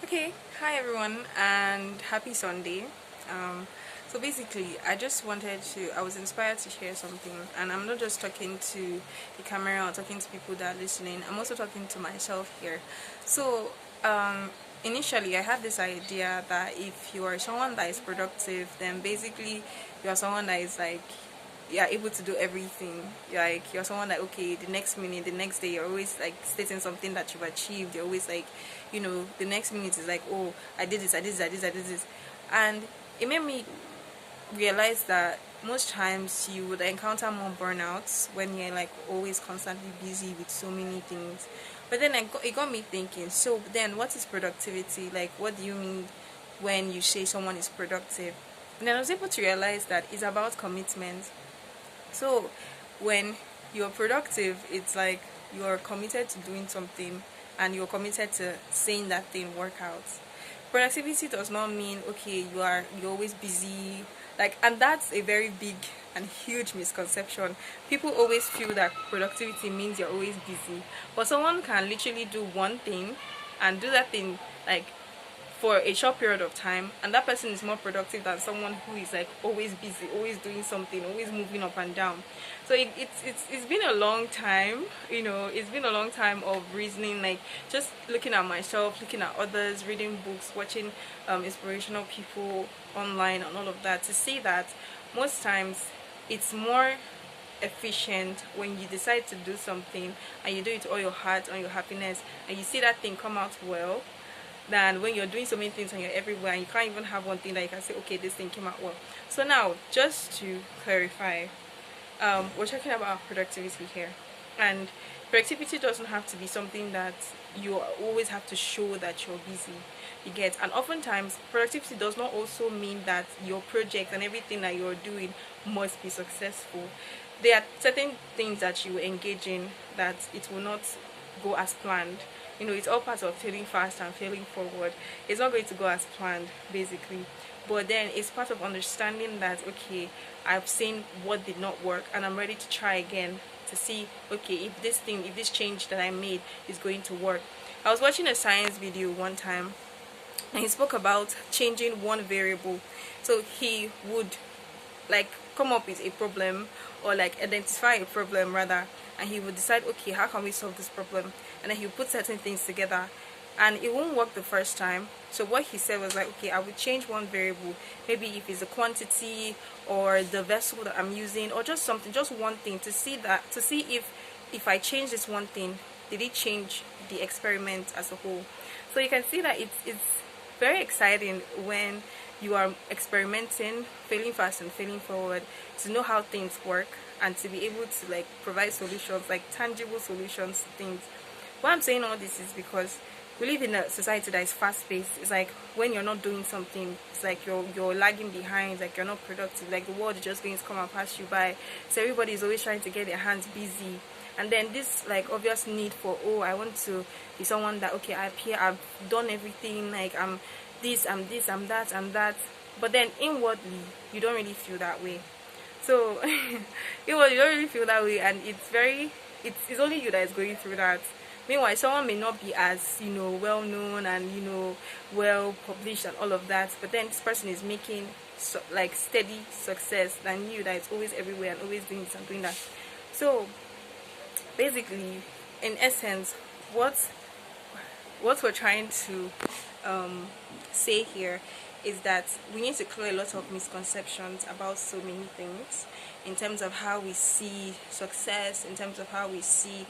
Okay, hi everyone, and happy Sunday. So basically, I was inspired to share something, and I'm not just talking to the camera or talking to people that are listening, I'm also talking to myself here. So, initially, I had this idea that if you are someone that is productive, then basically, you are someone that is like, you're able to do everything. You're someone that, okay, the next minute, the next day, you're always like stating something that you've achieved. You're always like, the next minute is like, oh, I did this, I did this, I did this, I did this. And it made me realize that most times you would encounter more burnouts when you're like always constantly busy with so many things. But then it got me thinking, so then what is productivity? Like, what do you mean when you say someone is productive? And then I was able to realize that it's about commitment. So when you're productive, it's like you're committed to doing something and you're committed to seeing that thing work out. Productivity does not mean, okay, you're always busy, like, and that's a very big and huge misconception. People always feel that productivity means you're always busy, but someone can literally do one thing and do that thing like for a short period of time, and that person is more productive than someone who is like always busy, always doing something, always moving up and down. So it's been a long time, it's been a long time of reasoning, like just looking at myself, looking at others, reading books, watching inspirational people online and all of that, to see that most times it's more efficient when you decide to do something and you do it all your heart, all your happiness, and you see that thing come out well, than when you're doing so many things and you're everywhere and you can't even have one thing that you can say, okay, this thing came out well. So now, just to clarify, we're talking about productivity here, and productivity doesn't have to be something that you always have to show that you're busy. You get, and oftentimes productivity does not also mean that your project and everything that you're doing must be successful. There are certain things that you engage in that it will not go as planned. It's all part of failing fast and failing forward. It's not going to go as planned, basically. But then it's part of understanding that, okay, I've seen what did not work and I'm ready to try again to see, okay, if this change that I made is going to work. I was watching a science video one time and he spoke about changing one variable. So he would like come up with a problem, or like identify a problem rather, and he would decide, okay, how can we solve this problem, and then he would put certain things together, and it won't work the first time. So what he said was like, okay, I would change one variable, maybe if it's the quantity or the vessel that I'm using, or just something, just one thing, to see if I change this one thing, did it change the experiment as a whole. So you can see that it's very exciting when you are experimenting, failing fast and failing forward, to know how things work and to be able to like provide solutions, like tangible solutions to things. Why I'm saying all this is because we live in a society that is fast paced. It's like when you're not doing something, it's like you're lagging behind, like you're not productive, like the world is just going to come and pass you by. So everybody is always trying to get their hands busy. And then this like obvious need for, oh, I want to be someone that, okay, I've done everything, like I'm this, I'm that, I'm that. But then inwardly you don't really feel that way. So inwardly you don't really feel that way, and it's only you that is going through that. Meanwhile, someone may not be as, well known and, well published and all of that, but then this person is making like steady success than you, that is always everywhere and always doing this and doing that. So basically, in essence, what we're trying to say here is that we need to clear a lot of misconceptions about so many things, in terms of how we see success, in terms of how we see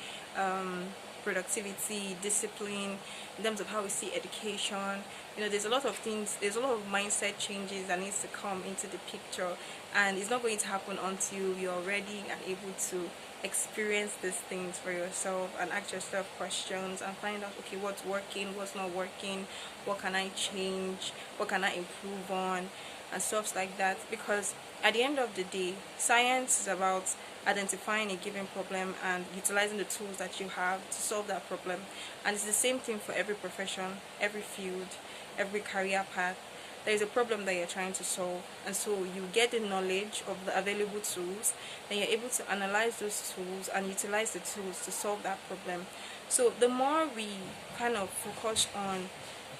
productivity, discipline, in terms of how we see education. There's a lot of things, there's a lot of mindset changes that needs to come into the picture, and it's not going to happen until you're ready and able to experience these things for yourself and ask yourself questions and find out, okay, what's working, what's not working, what can I change, what can I improve on, and stuff like that. Because at the end of the day, science is about identifying a given problem and utilizing the tools that you have to solve that problem. And it's the same thing for every profession, every field, every career path. There is a problem that you're trying to solve, and so you get the knowledge of the available tools, then you're able to analyze those tools and utilize the tools to solve that problem. So the more we kind of focus on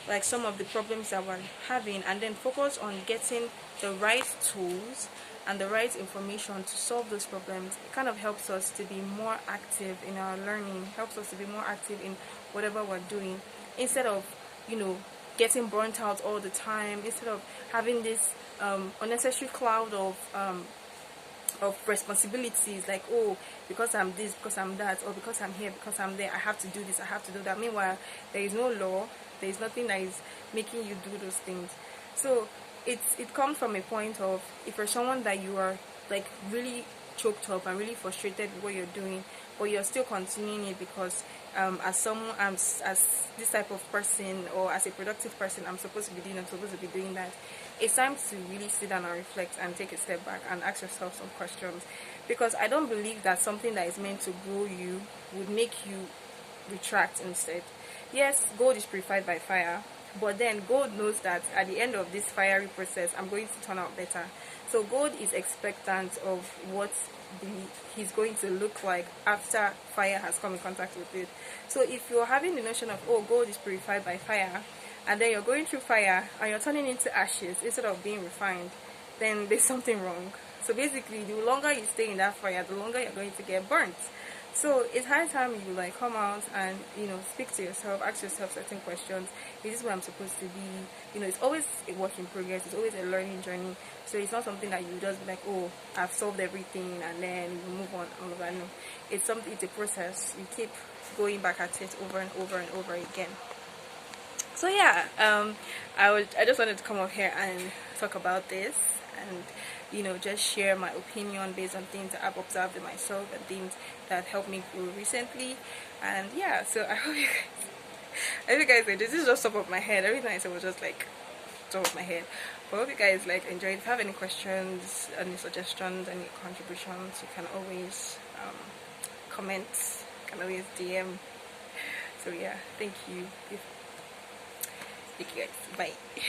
like some of the problems that we're having, and then focus on getting the right tools and the right information to solve those problems, it kind of helps us to be more active in our learning, helps us to be more active in whatever we're doing, instead of, you know, getting burnt out all the time, instead of having this unnecessary cloud of responsibilities, like, oh, because I'm this, because I'm that, or because I'm here, because I'm there, I have to do this, I have to do that. Meanwhile, there is no law, there is nothing that is making you do those things. So it comes from a point of, if you're someone that you are like really choked up and really frustrated with what you're doing, but you're still continuing it because as someone, as this type of person, or as a productive person, I'm supposed to be doing that. It's time to really sit down and reflect and take a step back and ask yourself some questions, because I don't believe that something that is meant to grow you would make you retract instead. Yes, gold is purified by fire, but then gold knows that at the end of this fiery process, I'm going to turn out better. So gold is expectant of what he's going to look like after fire has come in contact with it. So if you're having the notion of, oh, gold is purified by fire, and then you're going through fire and you're turning into ashes instead of being refined, then there's something wrong. So basically, the longer you stay in that fire, the longer you're going to get burnt. So it's high time you like come out and, you know, speak to yourself, ask yourself certain questions. Is this where I'm supposed to be? You know, it's always a work in progress. It's always a learning journey. So it's not something that you just be like, oh, I've solved everything and then you move on. All of that. No, it's something. It's a process. You keep going back at it over and over and over again. So yeah, I just wanted to come up here and talk about this, and, you know, just share my opinion based on things that I've observed in myself and things that helped me grow recently. And yeah, so I hope you guys like this. Is just top of my head. Everything I said was just like top of my head. But I hope you guys like enjoyed. If you have any questions, any suggestions, any contributions, you can always comment. You can always DM. So yeah, thank you. Thank you guys. Bye.